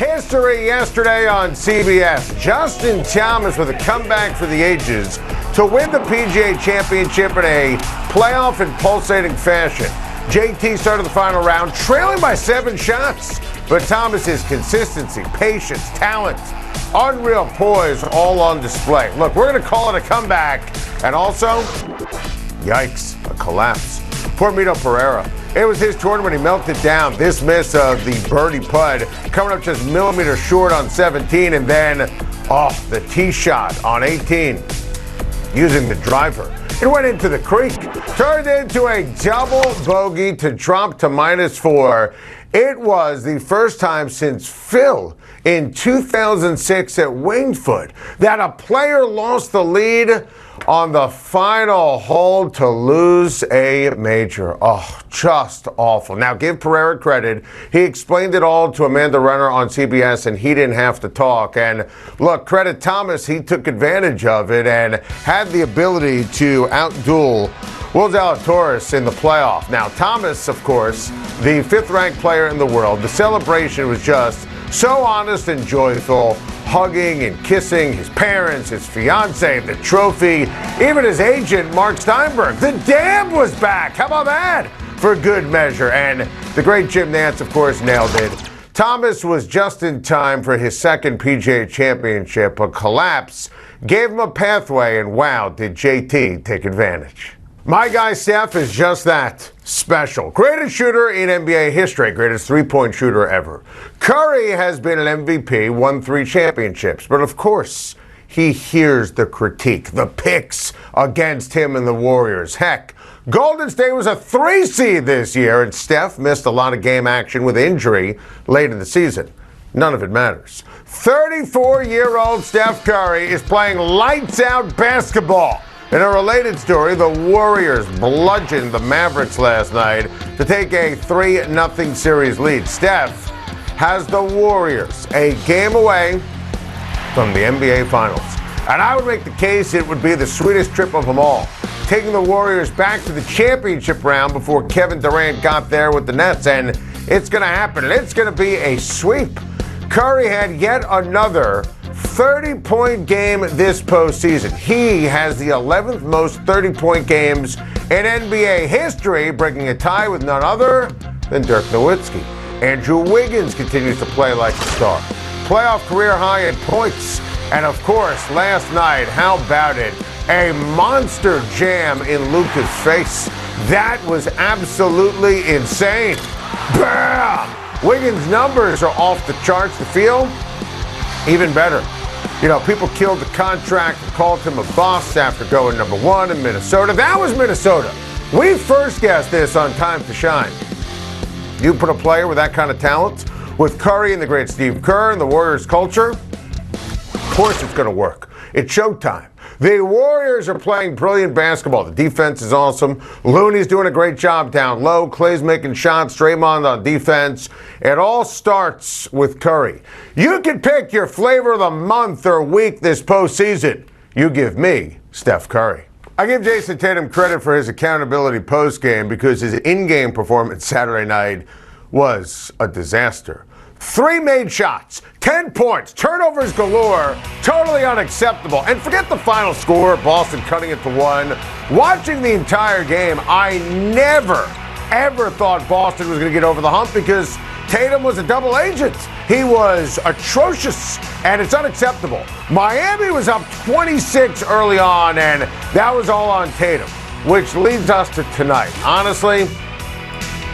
History yesterday on CBS. Justin Thomas with a comeback for the ages to win the PGA Championship in a playoff and pulsating fashion. JT started the final round trailing by 7 shots, but Thomas's consistency, patience, talent, unreal poise all on display. Look, we're going to call it a comeback, and also, yikes, a collapse. Poor Mito Pereira. It was his tournament. He melted down. This miss of the birdie putt coming up just millimeters short on 17, and then, the tee shot on 18 using the driver. It went into the creek, turned into a double bogey to drop to -4. It was the first time since Phil in 2006 at Winged Foot that a player lost the lead on the final hole to lose a major. Oh, just awful. Now, give Pereira credit. He explained it all to Amanda Renner on CBS, and he didn't have to talk. And look, credit Thomas. He took advantage of it and had the ability to outduel Will Zalatoris in the playoff. Now, Thomas, of course, the 5th-ranked player in the world. The celebration was just so honest and joyful, hugging and kissing his parents, his fiance, the trophy, even his agent, Mark Steinberg. The dam was back. How about that? For good measure. And the great Jim Nantz, of course, nailed it. Thomas was just in time for his second PGA Championship. A collapse gave him a pathway, and wow, did JT take advantage. My guy Steph is just that, special. Greatest shooter in NBA history, greatest three-point shooter ever. Curry has been an MVP, won 3 championships, but of course, he hears the critique, the picks against him and the Warriors. Heck, Golden State was a 3 seed this year, and Steph missed a lot of game action with injury late in the season. None of it matters. 34-year-old Steph Curry is playing lights-out basketball. In a related story, the Warriors bludgeoned the Mavericks last night to take a 3-0 series lead. Steph has the Warriors a game away from the NBA Finals. And I would make the case it would be the sweetest trip of them all, taking the Warriors back to the championship round before Kevin Durant got there with the Nets. And it's going to happen, and it's going to be a sweep. Curry had yet another 30-point game this postseason. He has the 11th most 30-point games in NBA history, breaking a tie with none other than Dirk Nowitzki. Andrew Wiggins continues to play like a star. Playoff career high in points. And of course, last night, how about it? A monster jam in Luka's face. That was absolutely insane. Bam! Wiggins' numbers are off the charts. The field, even better. You know, people killed the contract and called him a boss after going #1 in Minnesota. That was Minnesota. We first guessed this on Time to Shine. You put a player with that kind of talent, with Curry and the great Steve Kerr and the Warriors culture, of course it's going to work. It's showtime. The Warriors are playing brilliant basketball. The defense is awesome. Looney's doing a great job down low. Clay's making shots. Draymond on defense. It all starts with Curry. You can pick your flavor of the month or week this postseason. You give me Steph Curry. I give Jayson Tatum credit for his accountability postgame because his in-game performance Saturday night was a disaster. 3 made shots, 10 points, turnovers galore, totally unacceptable. And forget the final score, Boston cutting it to 1. Watching the entire game, I never, ever thought Boston was going to get over the hump because Tatum was a double agent. He was atrocious, and it's unacceptable. Miami was up 26 early on, and that was all on Tatum, which leads us to tonight. Honestly,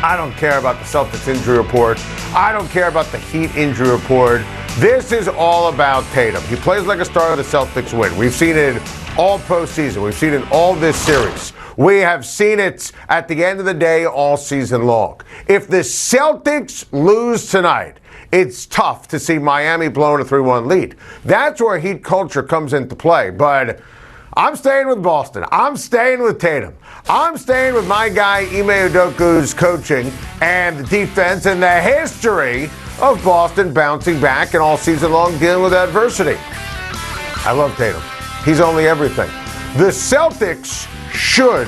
I don't care about the Celtics injury report. I don't care about the Heat injury report. This is all about Tatum. He plays like a star, the Celtics win. We've seen it all postseason. We've seen it all this series. We have seen it at the end of the day all season long. If the Celtics lose tonight, it's tough to see Miami blowing a 3-1 lead. That's where Heat culture comes into play. But I'm staying with Boston. I'm staying with Tatum. I'm staying with my guy Ime Udoka's coaching and the defense and the history of Boston bouncing back and all season long dealing with adversity. I love Tatum. He's only everything. The Celtics should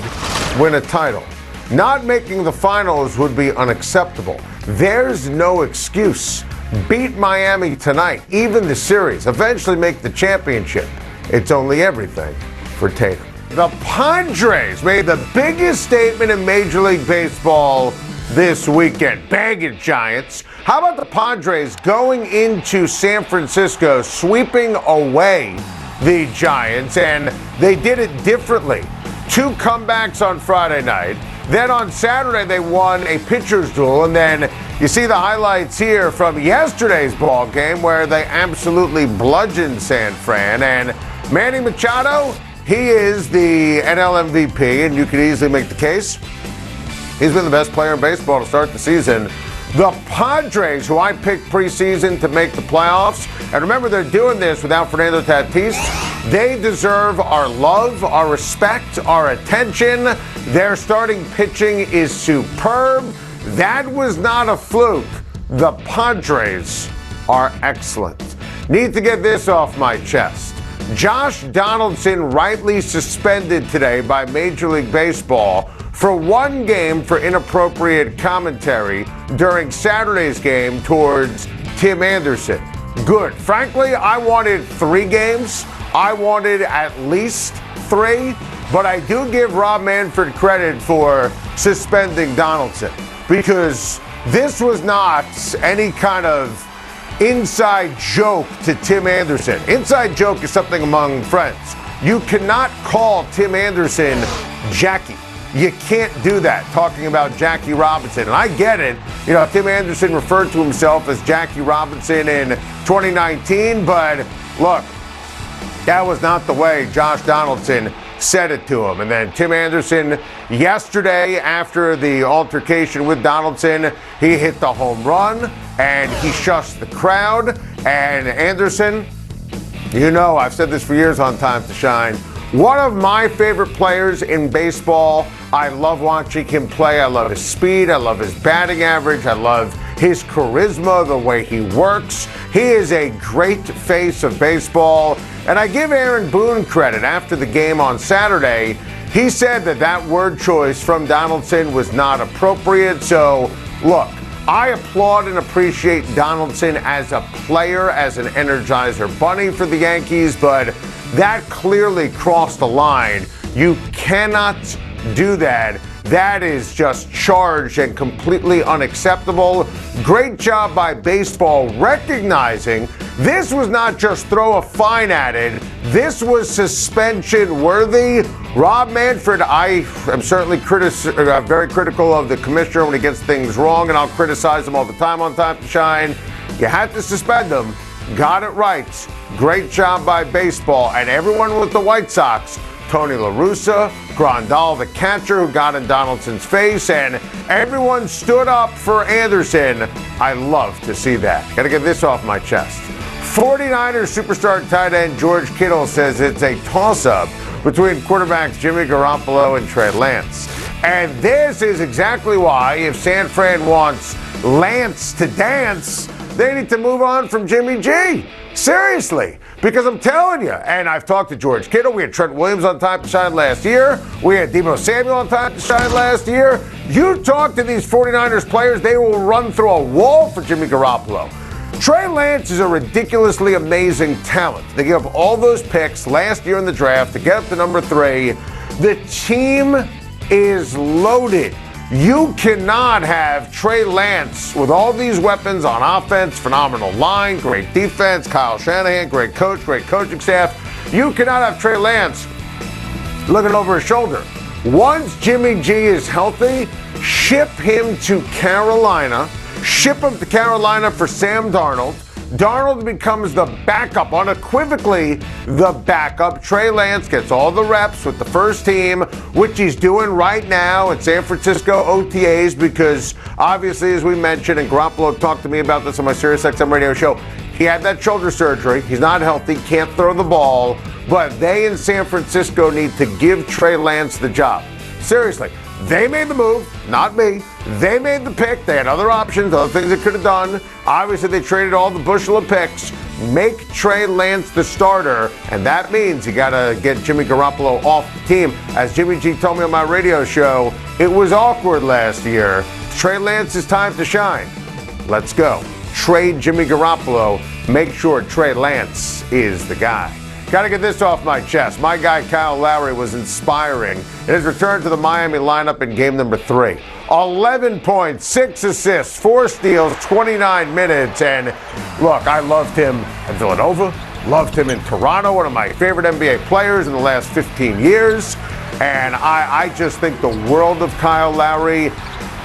win a title. Not making the finals would be unacceptable. There's no excuse beat Miami tonight, even the series, eventually make the championship. It's only everything for Tatum. The Padres made the biggest statement in Major League Baseball this weekend. Baggage Giants. How about the Padres going into San Francisco, sweeping away the Giants? And they did it differently. 2 comebacks on Friday night. Then on Saturday, they won a pitcher's duel. And then you see the highlights here from yesterday's ball game where they absolutely bludgeoned San Fran. And Manny Machado, he is the NL MVP, and you could easily make the case he's been the best player in baseball to start the season. The Padres, who I picked preseason to make the playoffs, and remember they're doing this without Fernando Tatis, they deserve our love, our respect, our attention. Their starting pitching is superb. That was not a fluke. The Padres are excellent. Need to get this off my chest. Josh Donaldson rightly suspended today by Major League Baseball for 1 game for inappropriate commentary during Saturday's game towards Tim Anderson. Good. Frankly, I wanted 3 games. I wanted at least 3, but I do give Rob Manfred credit for suspending Donaldson because this was not any kind of inside joke to Tim Anderson. Inside joke is something among friends. You cannot call Tim Anderson Jackie. You can't do that, talking about Jackie Robinson. And I get it. You know, Tim Anderson referred to himself as Jackie Robinson in 2019, but look, that was not the way Josh Donaldson said it to him. And then Tim Anderson, yesterday, after the altercation with Donaldson, he hit the home run and he shushed the crowd. And Anderson, you know, I've said this for years on Time to Shine, one of my favorite players in baseball. I love watching him play. I love his speed. I love his batting average. I love his charisma, the way he works. He is a great face of baseball. And I give Aaron Boone credit. After the game on Saturday, he said that word choice from Donaldson was not appropriate. So, look, I applaud and appreciate Donaldson as a player, as an Energizer bunny for the Yankees, but that clearly crossed the line. You cannot do that. That is just charged and completely unacceptable. Great job by baseball recognizing this was not just throw a fine at it. This was suspension worthy. Rob Manfred, I am certainly very critical of the commissioner when he gets things wrong, and I'll criticize him all the time on Time to Shine. You had to suspend him. Got it right. Great job by baseball. And everyone with the White Sox, Tony La Russa, Grandal, the catcher, who got in Donaldson's face, and everyone stood up for Anderson. I love to see that. Got to get this off my chest. 49ers superstar tight end George Kittle says it's a toss-up between quarterbacks Jimmy Garoppolo and Trey Lance. And this is exactly why, if San Fran wants Lance to dance, they need to move on from Jimmy G. Seriously. Because I'm telling you, and I've talked to George Kittle, we had Trent Williams on Time to Shine last year, we had Deebo Samuel on Time to Shine last year. You talk to these 49ers players, they will run through a wall for Jimmy Garoppolo. Trey Lance is a ridiculously amazing talent. They gave up all those picks last year in the draft to get up to number 3. The team is loaded. You cannot have Trey Lance with all these weapons on offense, phenomenal line, great defense, Kyle Shanahan, great coach, great coaching staff. You cannot have Trey Lance looking over his shoulder. Once Jimmy G is healthy, ship him to Carolina. Ship him to Carolina for Sam Darnold. Darnold becomes the backup, unequivocally the backup. Trey Lance gets all the reps with the first team, which he's doing right now at San Francisco OTAs, because obviously, as we mentioned, and Garoppolo talked to me about this on my SiriusXM radio show, he had that shoulder surgery. He's not healthy, can't throw the ball, but they in San Francisco need to give Trey Lance the job. Seriously. They made the move, not me. They made the pick. They had other options, other things they could have done. Obviously, they traded all the bushel of picks. Make Trey Lance the starter, and that means you got to get Jimmy Garoppolo off the team. As Jimmy G told me on my radio show, it was awkward last year. Trey Lance's time to shine. Let's go. trade Jimmy Garoppolo, make sure Trey Lance is the guy. Got to get this off my chest. My guy Kyle Lowry was inspiring in his return to the Miami lineup in game number 3. 11 points, 6 assists, 4 steals, 29 minutes. And look, I loved him in Villanova, loved him in Toronto, one of my favorite NBA players in the last 15 years. And I just think the world of Kyle Lowry.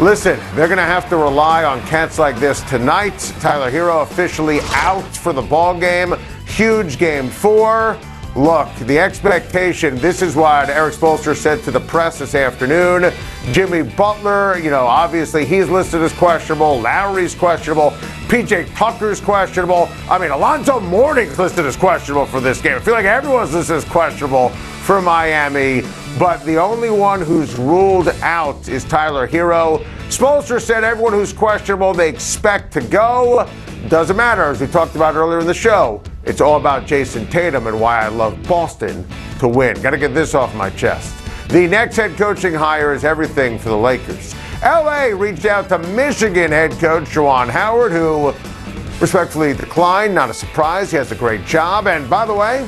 Listen, they're going to have to rely on cats like this tonight. Tyler Hero officially out for the ball game. Huge game 4. Look, the expectation, this is what Eric Spoelstra said to the press this afternoon. Jimmy Butler, obviously he's listed as questionable. Lowry's questionable. PJ Tucker's questionable. I mean, Alonzo Mourning's listed as questionable for this game. I feel like everyone's listed as questionable for Miami, but the only one who's ruled out is Tyler Hero. Spoelstra said everyone who's questionable, they expect to go. Doesn't matter, as we talked about earlier in the show. It's all about Jayson Tatum and why I love Boston to win. Got to get this off my chest. The next head coaching hire is everything for the Lakers. LA reached out to Michigan head coach Juwan Howard, who respectfully declined. Not a surprise. He has a great job. And by the way,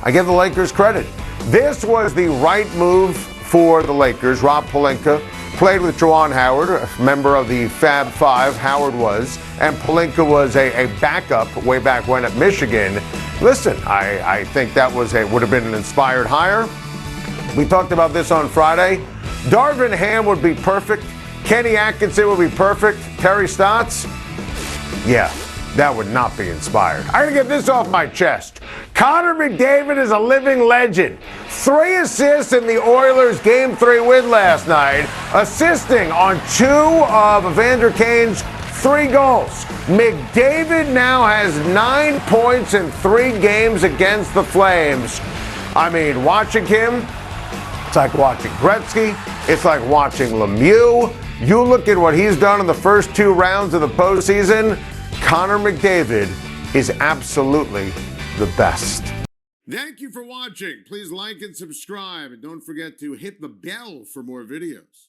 I give the Lakers credit. This was the right move for the Lakers. Rob Pelinka played with Juwan Howard, a member of the Fab Five, Howard was, and Pelinka was a backup way back when at Michigan. Listen, I think that would have been an inspired hire. We talked about this on Friday. Darvin Ham would be perfect. Kenny Atkinson would be perfect. Terry Stotts, yeah, that would not be inspired. I gotta get this off my chest. Connor McDavid is a living legend. 3 assists in the Oilers' Game 3 win last night, assisting on 2 of Evander Kane's 3 goals. McDavid now has 9 points in 3 games against the Flames. I mean, watching him, it's like watching Gretzky. It's like watching Lemieux. You look at what he's done in the first 2 rounds of the postseason, Connor McDavid is absolutely the best. Thank you for watching. Please like and subscribe, and don't forget to hit the bell for more videos.